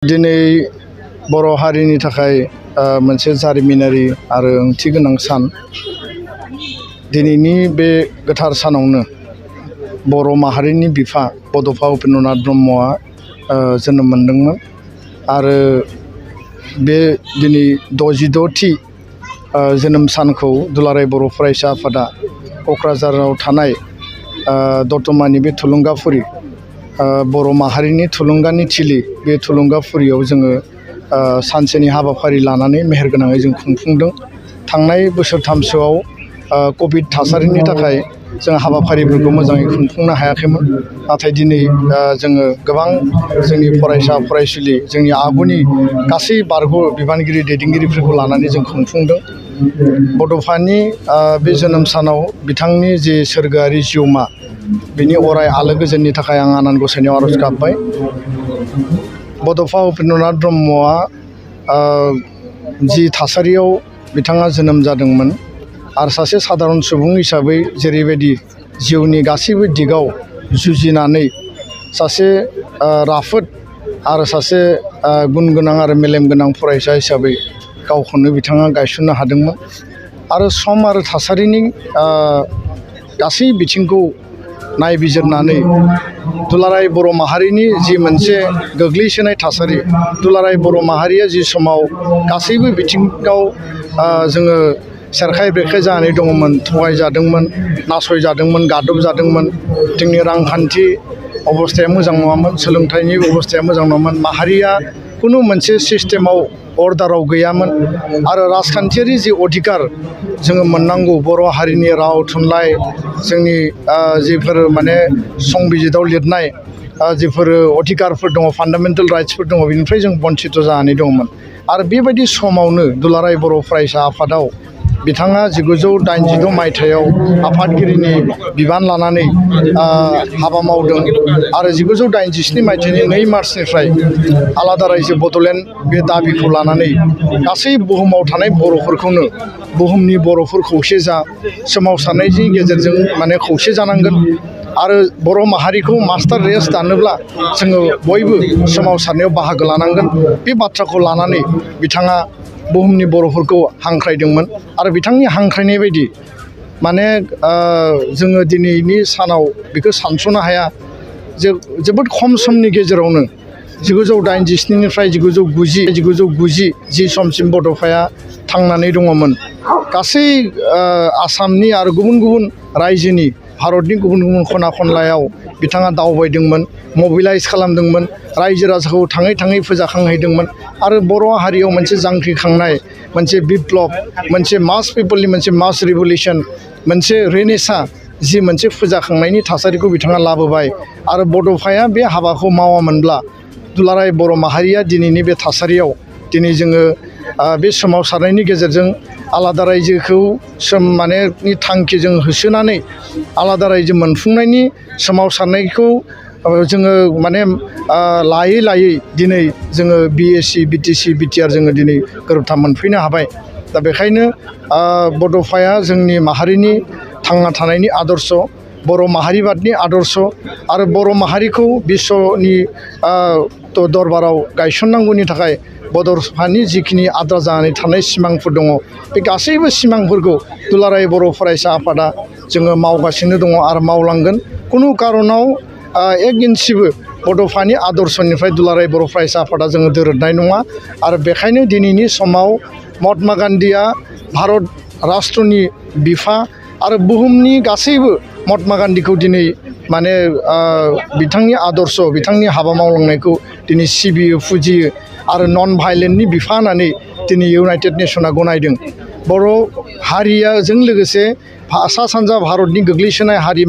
दिनै बर' हारिनि थाखाय मोनसे जारिमिनारि आरो ओंथि गोनां सान। दिनैनि बे गोथार सानावनो बर' माहारिनि बिफा बड'फा उपेन्द्रनाथ ब्रह्मआ जोनोम मोनदोंमोन आरो बे दिनै 66थि जोनोम सानखौ दुलाराय बर' फरायसा आफादा क'क्राझाराव थानाय दतमानि बे थुलुंगाफुरि बर' माहारिनि थुलुंगानि थिलि बे थुलुंगाफुरियाव जोङो सानसेनि हाबाफारि लानानै मेहेरगोनाङै जों खुंफुंदों। थांनाय बोसोरथामसोआव कभिड थासारिनि थाखाय जों हाबाफारिफोरखौ मोजाङै खुंफुंनो हायाखैमोन, नाथाय दिनै जोङो गोबां जोंनि फरायसा फरायसुलि जोंनि आगुनि गासै बारग' बिबानगिरि दैदेनगिरिफोरखौ लानानै जों खुंफुंदों। बड'फानि बे जोनोम सानाव बिथांनि जि सोरगोआरि जिउमा बिनि अराय आलो गोजोननि थाखाय आं आनान गसाइनियाव आर'ज गाबबाय। बड'फा उपेन्द्रनाथ ब्रह्मआ जि थासारियाव बिथाङा जोनोम जादोंमोन आरो सासे सादारन सुबुं हिसाबै जेरैबायदि जिउनि गासैबो दिगाव जुजिनानै सासे राफोद आरो सासे गुन गोनां आरो मेलेम गोनां फरायसा हिसाबै गावखौनो बिथाङा गायसननो हादोंमोन आरो सम आरो थासारिनि गासै बिथिंखौ नायबिजिरनानै दुलाराय बर' माहारिनि जि मोनसे गोग्लैसोनाय थासारि, दुलाराय बर' माहारिया जि समाव गासैबो बिथिङाव जोङो सेरखाय बेरखाय जानानै दङमोन, थगायजादोंमोन, नासयजादोंमन, गादबजादोंमोन। जोंनि रांखान्थि अबस्थाया मोजां नङामोन, सोलोंथाइनि अबस्थाया मोजां नङामोन, माहारिया खुनु मोनसे सिस्टेमाव अर्डाराव गैयामोन आरो राजखान्थियारि जि अधिकार जोङो मोननांगौ बर' हारिनि राव थुनलाइ जोंनि जिफोर माने संबिजिताव लिरनाय जिफोर अधिकारफोर दङ, फान्डामेन्टेल राइट्सफोर दङ, बेनिफ्राय जों बन्सित जानानै दङमोन। आरो बेबायदि समावनो दुलाराय बर' फरायसा आफादाव बिथाङा 1982 मायथाइयाव आफादगिरिनि बिबान लानानै हाबा मावदों आरो 1987 मायथाइनि 2 मार्चनिफ्राय आलादा रायजो बड'लेण्ड बे दाबिखौ लानानै गासै बुहुमाव थानाय बर'फोरखौनो बुहुमनि बर'फोर खौसे जा, सोमावसारनायनि गेजेरजों माने खौसे जानांगोन आरो बर' माहारिखौ मास्टार रेस दानोब्ला जोङो बयबो सोमावसारनायाव बाहागो लानांगोन। बे बाथ्राखौ लानानै बिथाङा बुहुमनि बर'फोरखौ हांख्रायदोंमोन आरो बिथांनि हांख्रायनाय बायदि माने जोङो दिनैनि सानाव बेखौ सानस'नो हाया जे जोबोद खम समनि गेजेरावनो 1987निफ्राय 1990 जि समसिम बड'फाया थांनानै दङमोन, गासै आसामनि आरो गुबुन गुबुन रायजोनि भारतनि गुबुन गुबुन खना खनलायाव बिथाङा दावबायदोंमोन, मबिलाइज खालामदोंमोन, रायजो राजाखौ थाङै थाङै फोजाखांहैदोंमोन आरो बर' हारियाव मोनसे जांख्रिखांनाय, मोनसे बिप्लब, मोनसे मास पिपलनि मोनसे मास रिभलिउसन, मोनसे रेनेसा जि मोनसे फोजाखांनायनि थासारिखौ बिथाङा लाबोबाय आरो बड'फाया बे हाबाखौ मावामोनब्ला दुलाराय बर' माहारिया दिनैनि बे थासारियाव दिनै जोङो बे सोमावसारनायनि गेजेरजों आलादा रायजोखौ माने थांखिजों होसोनानै आलादा रायजो मोनफुंनायनि सोमावसारनायखौ जोङो माने लायै लायै दिनै जोङो BSc, BTC, BTR जोङो दिनै गोरोबथा मोनफैनो हाबाय। दा बेखायनो बड'फाया जोंनि माहारिनि थांना थानायनि आदर्श, बर' माहारिबादनि आदर्श आरो बर' माहारिखौ बिश्वनि दरबाराव गायसननांगौनि थाखाय बड'फानि जिखिनि आद्रा जानानै थानाय सिमांफोर दङ, बे गासैबो सिमांफोरखौ दुलाराय बर' फरायसा आफादा जोङो मावगासिनो दङ आरो मावलांगोन। खुनु कारनाव 1 इन्सिबो बड'फानि आदर्शनिफ्राय दुलाराय बर' फरायसा आफादा जोङो दोरदनाय नङा आरो बेखायनो दिनैनि समाव महात्मा गान्धीया भारत राष्ट्रनि बिफा आरो बुहुमनि गासैबो महात्मा गान्धीखौ दिनै माने बिथांनि आदर्श, बिथांनि हाबा मावलांनायखौ दिनै सिबियो, फुजियो आरो नन भायलेन्टनि बिफा होननानै दिनै इउनाइटेड नेसना गनायदों। बर' हारियाजों लोगोसे सा सानजा भारतनि गोग्लैसोनाय हारि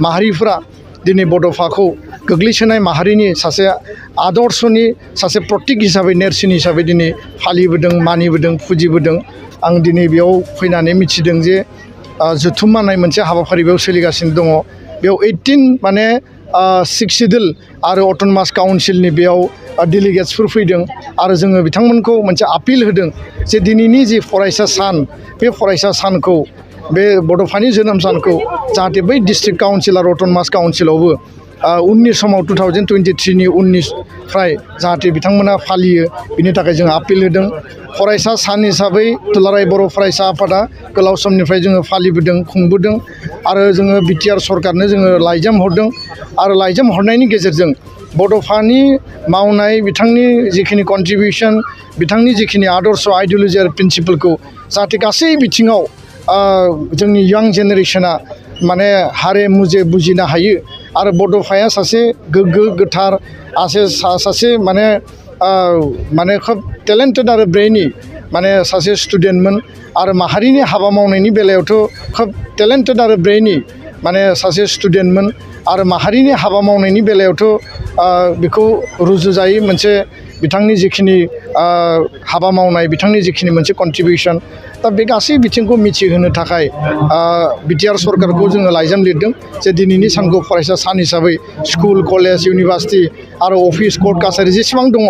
माहारिफोरा दिनै बड'फाखौ गोग्लैसोनाय माहारिनि सासे आदर्शनि सासे प्रतीक हिसाबै, नेरसोन हिसाबै दिनै फालिबोदों, मानिबोदों, फुजिबोदों। आं दिनै बेयाव फैनानै मिथिदों जे जथुम्मानाय मोनसे हाबाफारि बेयाव सोलिगासिनो दङ। बेयाव 18 माने 6 सिडिउल आरो अट'नमास काउन्सिलनि बेयाव डेलिगेट्सफोर फैदों आरो जोङो बिथांमोनखौ मोनसे आपिल होदों जे दिनैनि जि फरायसा सान, बे फरायसा सानखौ बे बड'फानि जोनोम सानखौ जाहाथे बै डिस्ट्रिक्ट काउन्सिल आरो अट'नमास काउन्सिलावबो उननि समाव 2023नि उननिफ्राय जाहाथे बिथांमोना फालियो बिनि थाखाय जों आपिल होदों। फरायसा सान हिसाबै दुलाराय बर' फरायसा आफादा गोलाव समनिफ्राय जोङो फालिबोदों खुंबोदों आरो जोङो बिटिआर सरकारनो जोङो लाइजाम हरदों आरो लाइजाम हरनायनि गेजेरजों बड'फानि मावनाय बिथांनि जिखिनि कन्ट्रिबिउसन बिथांनि जिखिनि आदर्श आइडिअलजि आरो प्रिन्सिपलखौ जाहाथे गासै बिथिङाव जोंनि यां जेनेरेसना माने हारे मुजे बुजिनो हायो आरो बड'फाया सासे गोग्गो गोथार सासे माने खोब टेलेन्टेड आरो ब्रेइनि माने सासे स्टुडेन्टमोन आरो माहारिनि हाबा मावनायनि बेलायावथ' खोब टेलेन्टेड आरो ब्रेइनि माने सासे स्टुडेन्टमोन आरो माहारिनि हाबा मावनायनि बेलायावथ' बेखौ रुजुजायै मोनसे बिथांनि जिखिनि हाबा मावनाय बिथांनि जिखिनि मोनसे कन्ट्रिबिउसन दा बे गासै बिथिंखौ मिथिहोनो थाखाय बिटिआर सरकारखौ जोङो लाइजाम लिरदों जे दिनैनि सानखौ फरायसा सान हिसाबै स्कुल कलेज इउनिभार्सिटि आरो अफिस कर्ट कासारि जेसेबां दङ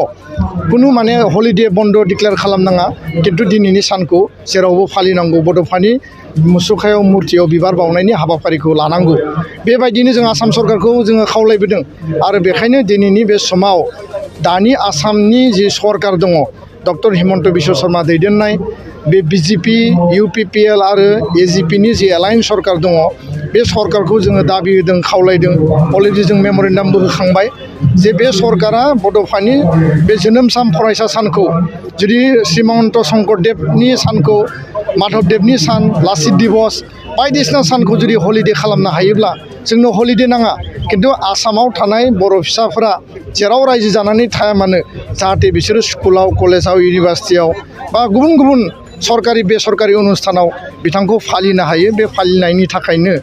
खुनु माने हलिडे बन्द डिक्लेयार खालामनाङा खिन्थु दिनैनि सानखौ जेरावबो फालिनांगौ बड'फानि मुसुखायाव मुर्तियाव बिबार बावनायनि हाबाफारिखौ लानांगौ बेबायदिनो जों आसाम सरकारखौ जोङो खावलायबोदों आरो बेखायनो दिनैनि बे समाव दानि आसामनि जि सरकार दङ डक्टर हिमन्त बिश्व शर्मा दैदेननाय बे बिजेपि इउपिपिएल आरो एजिपिनि जि एलायन्स सरकार दङ बे सरकारखौ जोङो दाबि होदों खावलायदों अलरेडि जों मेम'रेन्डामबो होखांबाय जे बे सरकारा बड'फानि बे जोनोम सान फरायसा सानखौ जुदि श्रीमन्त शंकरदेबनि सानखौ माधबदेबनि सान लाचित दिबस बायदिसिना सानखौ जुदि हलिडे खालामनो हायोब्ला जोंनो हलिडे नाङा खिन्थु आसामाव थानाय बर' फिसाफोरा जेराव रायजो जानानै थाया मानो जाहाथे बिसोरो स्कुलाव कलेजाव इउनिभार्सिटियाव बा गुबुन गुबुन सरकारि बेसरकारि अनुस्थानाव बिथांखौ फालिनो हायो बे फालिनायनि थाखायनो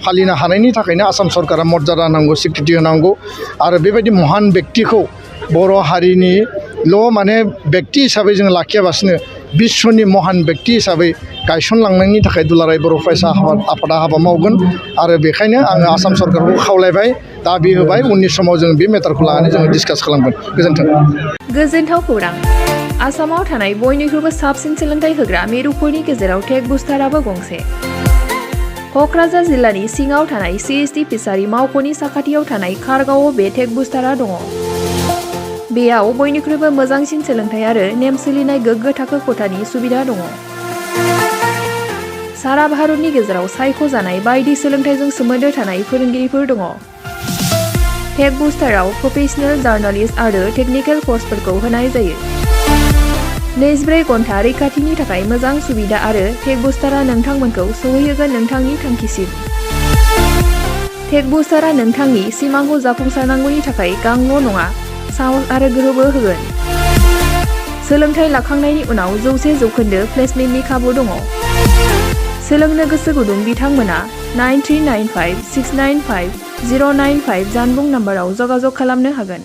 फालिनो हानायनि थाखायनो आसाम सरकारा मर्यादा होनांगौ स्वीकृति होनांगौ आरो बेबायदि महान व्यक्तिखौ बर' हारिनिल' माने व्यक्ति हिसाबै जों लाखियाबासिनो बिश्वनि महान व्यक्ति हिसाबै गायसनलांनायनि थाखाय दुलाराय बर' फरायसा आफादा हाबा मावगोन आरो बेखायनो आङो आसाम सरकारखौ खावलायबाय दाबि होबाय उननि समाव जों बे मेटारखौ लानानै जोङो डिसकास खालामगोन गोजोन्थों। गोजोनथाव खौरां आसामाव थानाय बयनिख्रुइबो साबसिन सोलोंथाइ होग्रा मिरुफोरनि गेजेराव टेक बुस्टाराबो गंसे। क'क्राझार जिल्लानि सिङाव थानाय CST फिसारि मावख'नि साखाथियाव थानाय खारगावआव बे टेक बुस्टारा दङ। बेयाव बयनिख्रुइबो मोजांसिन सोलोंथाइ आरो नेम सोलिनाय गोग्गो थाखो खथानि सुबिदा दङ। सारा भारतनि गेजेराव सायख'जानाय बायदि सोलोंथाइजों सोमोन्दो थानाय फोरोंगिरिफोर दङ। टेक बुस्टाराव प्रफेशनेल जार्नालिस्ट आरो टेकनिकेल कर्सफोरखौ होनाय जायो। 24 घन्टा रैखाथिनि थाखाय मोजां सुबिदा आरो टेक बुस्टारा नोंथांमोनखौ सौहैहोगोन नोंथांनि थांखिसिम। टेक बुस्टारा नोंथांनि सिमांखौ जाफुंसारनांगौनि थाखाय गांल' नङा साहस आरो गोहोबो होगोन। सोलोंथाइ लाखांनायनि उनाव 100% प्लेसमेन्टनि खाबु दङ। सोलोंनो गोसो गुदुं बिथांमोना 9395 695 095 जानबुं नाम्बाराव जगाजग खालामनो हागोन।